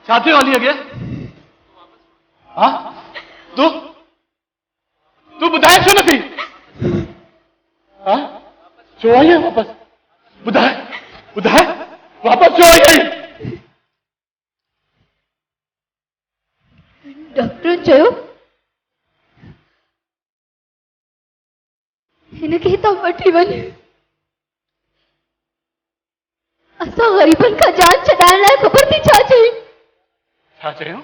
छाती वाली अगे हाँ तू तू बुधाए छो नथी हाँ छो आई है वापस बुधाए बुधाए वापस छो आई है डॉक्टर चयो हिनखे हितां वठी वञ असां ग़रीबन खां जान छॾाइण लाइ ख़बर थी छा चई छा चयो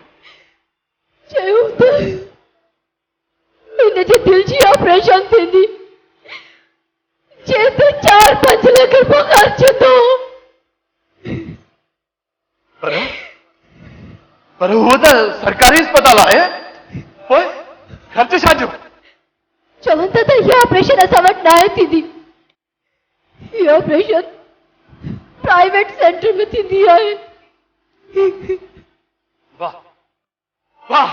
चयो त हिनजे दिल जी ऑपरेशन थींदी जे त 4-5 लख रुपया ख़र्च थो पर वो तो सरकारी अस्पताल आहे पोइ ख़र्च छा जो चवनि था त हीअ ऑपरेशन असां वटि नाहे थींदी हीअ ऑपरेशन प्राइवेट सेंटर में थींदी आहे वाह वाह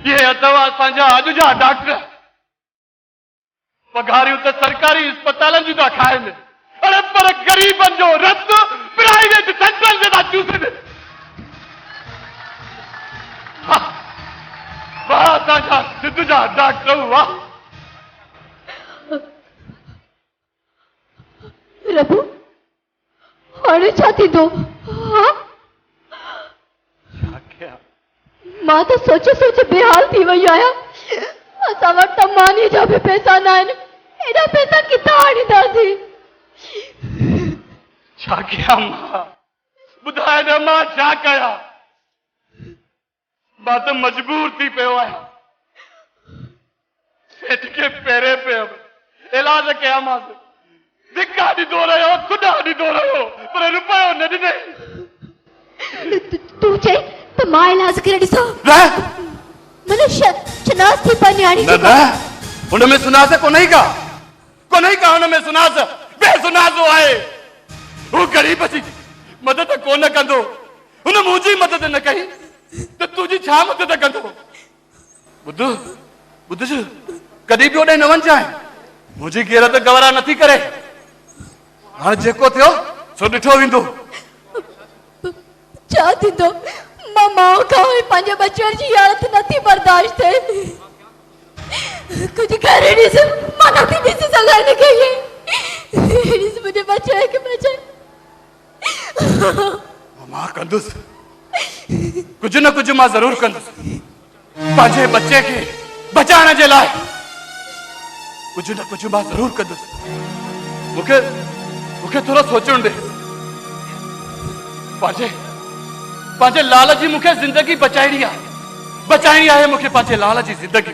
ये अथव असांजा अॼु जा डॉक्टर पघारियूं त सरकारी अस्पतालनि जूं था खाइनि अरे पर ग़रीबनि जो रत प्राइवेट सेंटरनि ते था चूसनि वाह असांजा सिंध जा डॉक्टर वाह प्रभु हाणे छा थींदो हाँ मां त सोचे सोचे बेहाल थी वई आहियां असां वटि त मानी जा बि पैसा न आहिनि एॾा पैसा किथां आणींदासीं छा कयां मां ॿुधाए न मां छा कयां मां त मजबूर थी पियो आहियां सेठ खे पहिरें पियो इलाज कयामांसि धिका ॾींदो रहियो खुदा ॾींदो रहियो पर रुपयो न ॾिने तूं चई त मां इलाज करे ॾिसां મને शनास थी पन्याणी न हुनमें सुनास कोन्हे का हुनमें सुनास बेसुनासो आहे हू ग़रीब जी मदद कोन कंदो हुन मुंहिंजी मदद न कई त तुंहिंजी छा मदद कंदो ॿुध कॾहिं बि ओॾे न वञ चाहे मुंहिंजी गैरत गवारा नथी करे हाणे जेको थियो सो ॾिठो वेंदो छा थींदो मां माउ खां पंहिंजे बचपन जी हालत नथी बर्दाश्त थिए कुझु करे ॾिस मां नथी ॾिसी सघां हिनखे ॾिस मुंहिंजे बचे खे बचाए मां कंदुसि कुझु न कुझु मां ज़रूरु कंदुसि पंहिंजे बचे खे बचाइण जे लाइ कुझु न कुझु मां ज़रूरु कंदुसि मूंखे थोरो सोचणु ॾे पंहिंजे लाल जी मूंखे ज़िंदगी बचाइणी आहे मूंखे पंहिंजे लाल जी ज़िंदगी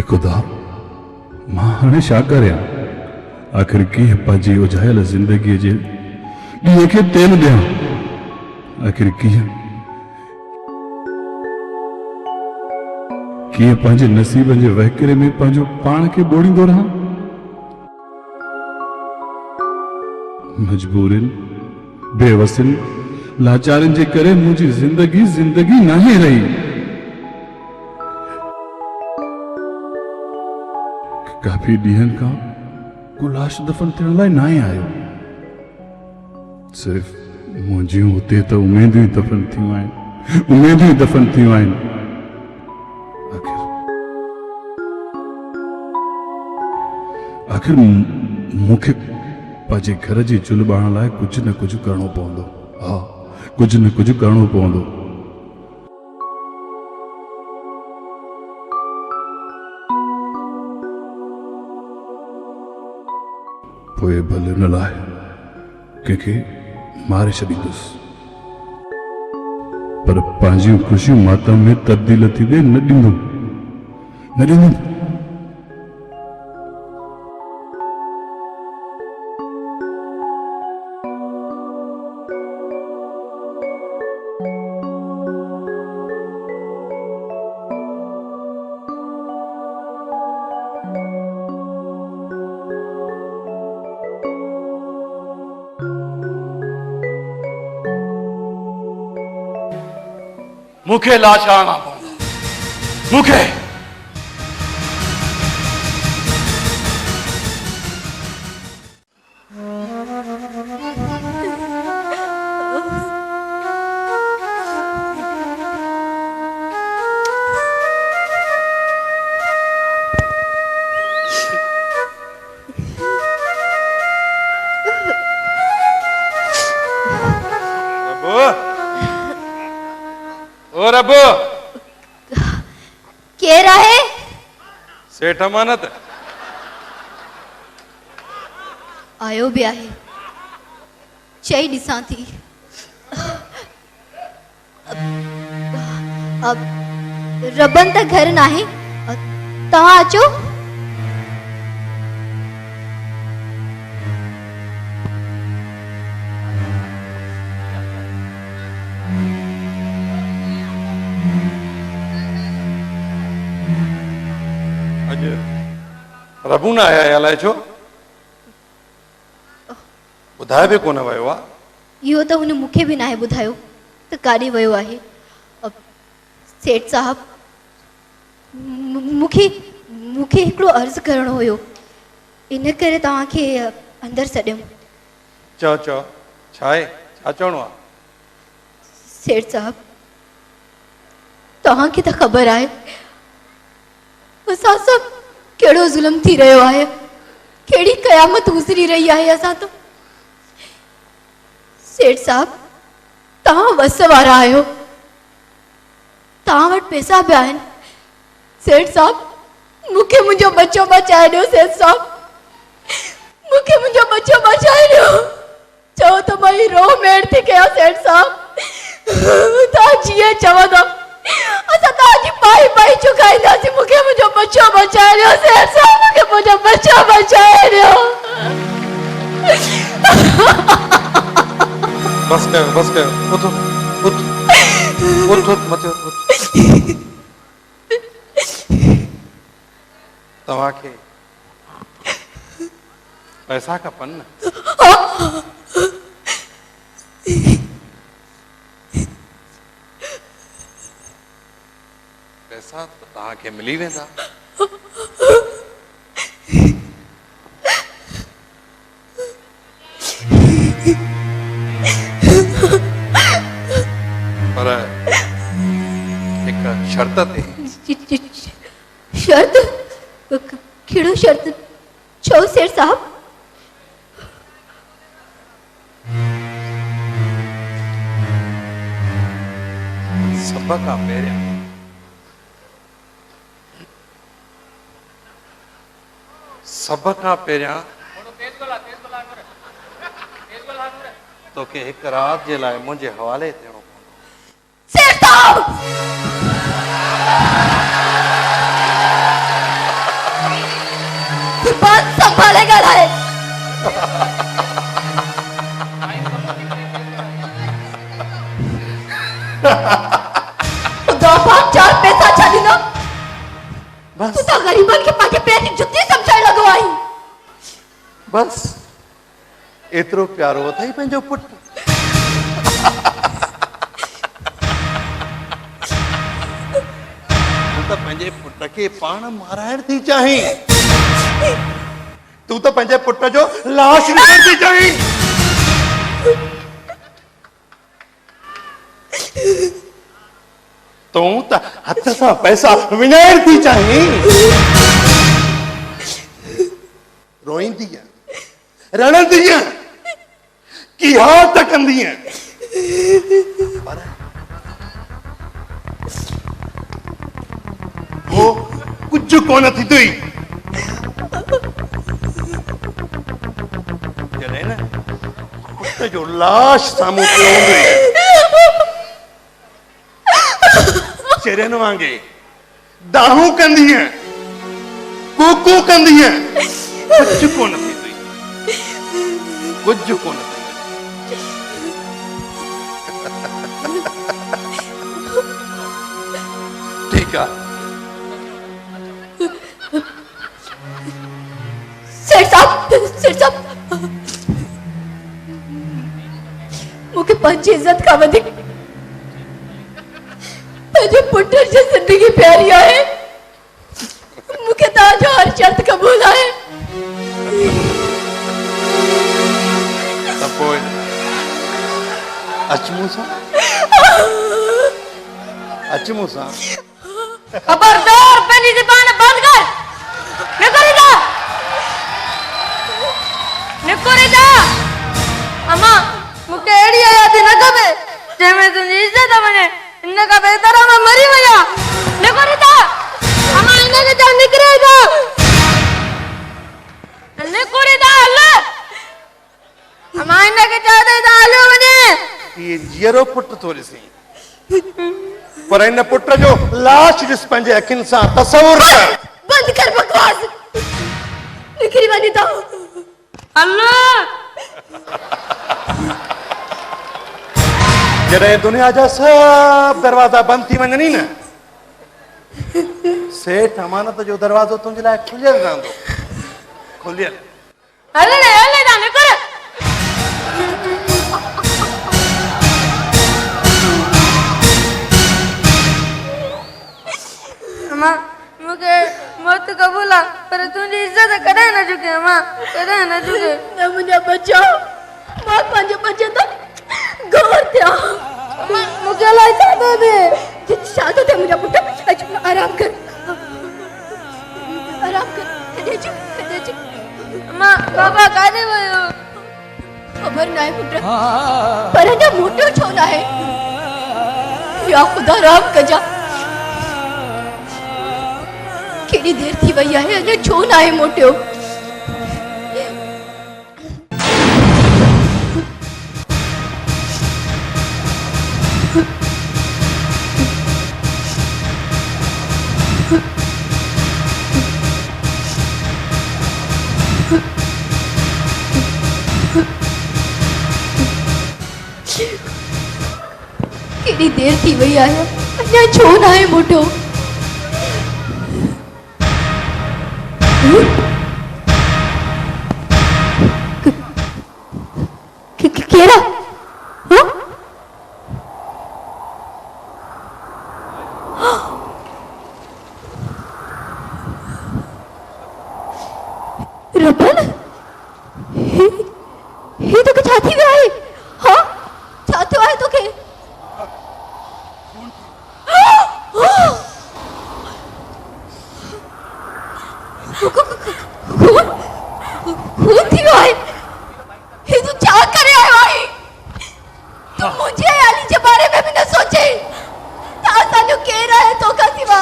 खुदा मां हाणे छा करियां आख़िर कीअं पंहिंजी उजायल ज़िंदगीअ जे ॾींहं खे तेल ॾियां आख़िर कीअं पंहिंजे नसीब जे वहकिरे में पंहिंजो पाण खे ॿोड़ींदो रहां मजबूरनि बेवसिन लाचारनि जे करे मुंहिंजी ज़िंदगी नाहे रही काफ़ी ॾींहंनि खां को लाश दफ़न थियण लाइ न आयो सिर्फ़ मुंहिंजियूं हुते त उमेदूं दफ़न थियूं आहिनि आख़िर मूंखे पंहिंजे घर जी चुल्ह ॿारण लाइ कुझु न कुझु करणो पवंदो हा कुझु न कुझु करणो पवंदो पोइ भले हुन लाइ कंहिंखे मारे छॾींदुसि पर पंहिंजियूं ख़ुशियूं मातम में तब्दील थी वे न ॾींदुमि। मूंखे लाचारणा पवंदा, मूंखे। रबो के रहे सेठ अमानत आयो भी आहे, चई ॾिसां थी। अब रबन त घर नाहे, तव्हां अचो। रबू न आया अलाए छो ॿुधाए बि कोन वियो आहे। इहो त हुन मूंखे बि नाहे ॿुधायो त काॾे वियो आहे। सेठ साहब, मूंखे हिकिड़ो अर्ज़ु करणो हुयो, इन करे तव्हांखे अंदरि सॾियमि। चओ चओ, छा आहे, छा चवणो आहे? सेठ साहब, तव्हांखे त ख़बर आहे असां सभु कहिड़ो ज़ुल्म थी रहियो आहे, कहिड़ी क़यामत गुज़री रही आहे असां तो। सेठ साहब, तव्हां वस वारा आहियो, तव्हां वटि पैसा बि आहिनि। सेठ साहब, मूंखे मुंहिंजो बच्चो बचाए ॾियो। सेठ साहब, मूंखे मुंहिंजो बच्चो बचाए ॾियो। चओ त मां रो मेड़ थी कयां। सेठ साहब, तव्हां जीअं चवंदा असां तव्हांजी पाई पाई चुकाईंदासीं। मूंखे मुंहिंजो बच्चो बचाए ॾियो। सेठ साहब, मूंखे मुंहिंजो बच्चो बचाए ॾियो। बस कयो, उठ मथे उठ। तव्हांखे पैसा खपनि न? पैसा त तव्हांखे मिली वेंदा। पर हिकु शर्त ते। शर्त? कहिड़ो शर्त? छो सेठ साहब? सभ खां पहिरियां तोखे हिकु राति जे लाइ मुंहिंजे हवाले थियणो पवंदो। सेठ साहब, बात संभाले ॻाल्हाए। चार पैसा छा ॾिनो? बस तूं त ग़रीबनि खे पंहिंजे पेर जी जुती सम्झण लॻो आहीं। बस एतिरो प्यारो अथई पंहिंजो पुटु। तूं त पंहिंजे पुट खे पाण माराइण थी चाहीं। तूं त पंहिंजे पुट जो लाश विझण थी चाहीं। तूं त हथ सां पैसा विञाइण थी चाहीं। रोईंदीअ, रणंदीअ, किहा त कंदीअ, पर वो कुझु कोन थींदुई। जॾहिं न पुट जो लाश साम्हूं पियो हूंदुई शेरन वांगे दाहू कंदी है कूकू कंदी है कुछ को न थी कुछ को न ठीक है सेठ साहब मुझे पंहिंजी इज्जत का वधीक पंहिंजे पुट जी जिंदगी प्यारी है मुझे तव्हांजो हर शर्त कबूल है पोइ अच मूंसां अच मूंसां खबरदार पंहिंजी ज़बान बंद कर निकोरी जा अम्मा मुझे एड़ी याद न कबे जेमे तुझी इज्जत वने इन का बेहतर मैं मरी वया निकोरी जा अम्मा इन के जा निकरे जा निकोरी जा अल्लाह अम्मा इन के जा दे आलो वने ये जीरो पुट थोड़ी सी पर इन पुट जो लाश दिस पंजे अखिन सा तसव्वुर कर बंद कर बकवास निकरी वनी तो अल्लाह जॾहिं दुनिया जा सब दरवाजा बंद थी वञनि न सेठ अमानत जो दरवाजो तुंहिंजे लाइ खुलियल रहंदो खुलियल हले ना निकर अम्मा मुझे मौत कबूल है पर तुझी इज्जत कदे न झुके अम्मा कदे न झुके न मुझे बचाओ मां पंहिंजे बचे तो गौर थिया मुझे लाई सादो दे सादो दे मुझे पुट आराम कर कदे जी अम्मा बाबा कादे वयो खबर ना है पुट पर ना मोटो छो ना है या खुदा राम कजा केड़ी देर थी वही है अने छो ना है मोटो केड़ी देर थी वही है अने छो ना है मोटो केड़ा रबल ये तो कुछ हाथी में आए हाँ छाते आए तो के खून थी भाई ये तो क्या करे आए भाई तो मुझे अली के बारे में भी न सोचे तासा नु कह रहा है तो का सिवा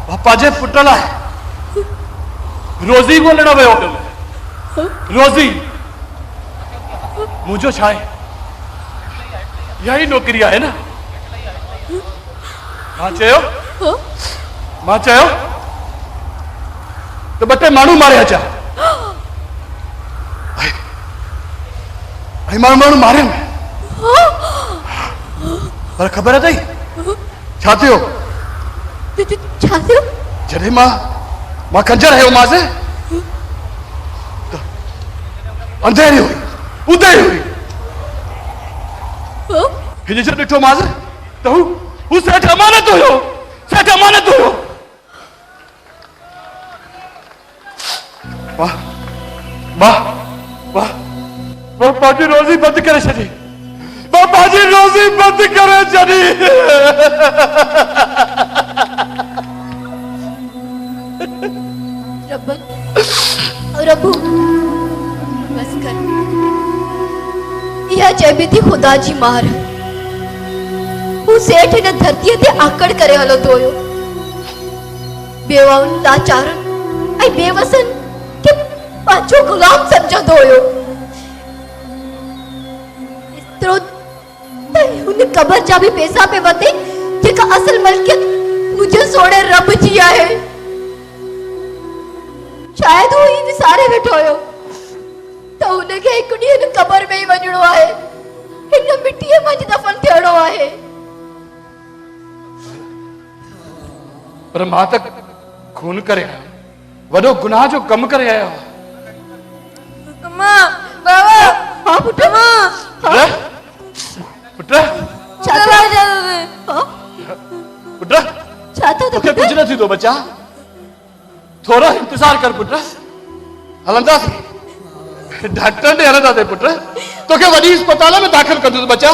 बापाजे पुटला रोजी ॻोल्हण वियो रोजी मुझो छा आहे यही नौकरी है ना मां चयो तो बटे मानू मारे अचा आई मानू मारे पर खबर है तई छा थियो जॾहिं मां खंजर हयो मांसि अंधेरी हुई उधेरी हुई हिन जो ॾिठो मांसि त हू सेठ अमानत हुयो वाह बापा जी रोज़ी बंद करे छॾी रब्बू बस कर यह चइबी थी खुदा जी मार हू सेठ हिन धरतीअ ते आकड़ करे हलो तो बेवाउन लाचारन ऐं बेवसन के पांचो गुलाम समझंदो हुयो। एतिरो त हुन क़बर जा बि पैसा पे वते जेका असल मलकियत मुंहिंजे सोणे रब जी आहे। शायद हू ही विसारे वेठो हुयो त हुनखे हिकु ॾींहुं हिन क़बर में ई वञणो आहे, हिन मिटीअ मंझि दफ़न थियणो आहे। पर मां त खून करे आयो, वॾो गुनाह जो कमु करे आयो। मां बाबा हां पुट मां पुट छा था तोखे कुझु न थींदो बच्चा, थोरो इंतज़ार कर पुट, हलंदासीं डॉक्टर ॾे हलंदासीं पुट, तोखे वॾी अस्पताल में दाख़िल कंदुसि बच्चा।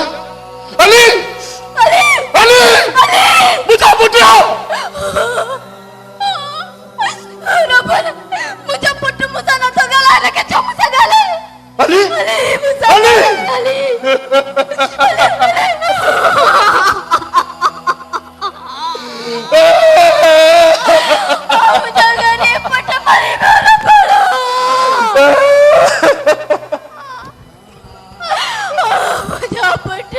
अली अली अली ॿुधा पुट रबन मुंहिंजो पुट मूंसां नथो ॻाल्हाए, हिनखे छो मूंसां ॻाल्हाए? अली अली मुंहिंजो ग़रीब पुट मरी वियो रबन। मुंहिंजो पुट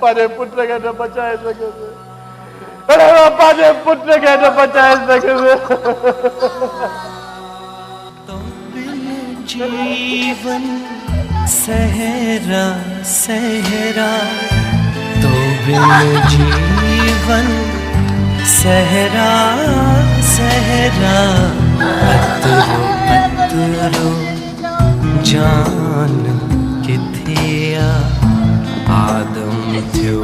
पंहिंजे पुट खे न बचाए सघियुसि, पंहिंजे पुट खे न बचाए सघियुसि। जीवन सहरा सहरा तो बिन जीवन सहरा सहरा पत्रो पत्रो जान किथे आदम थियो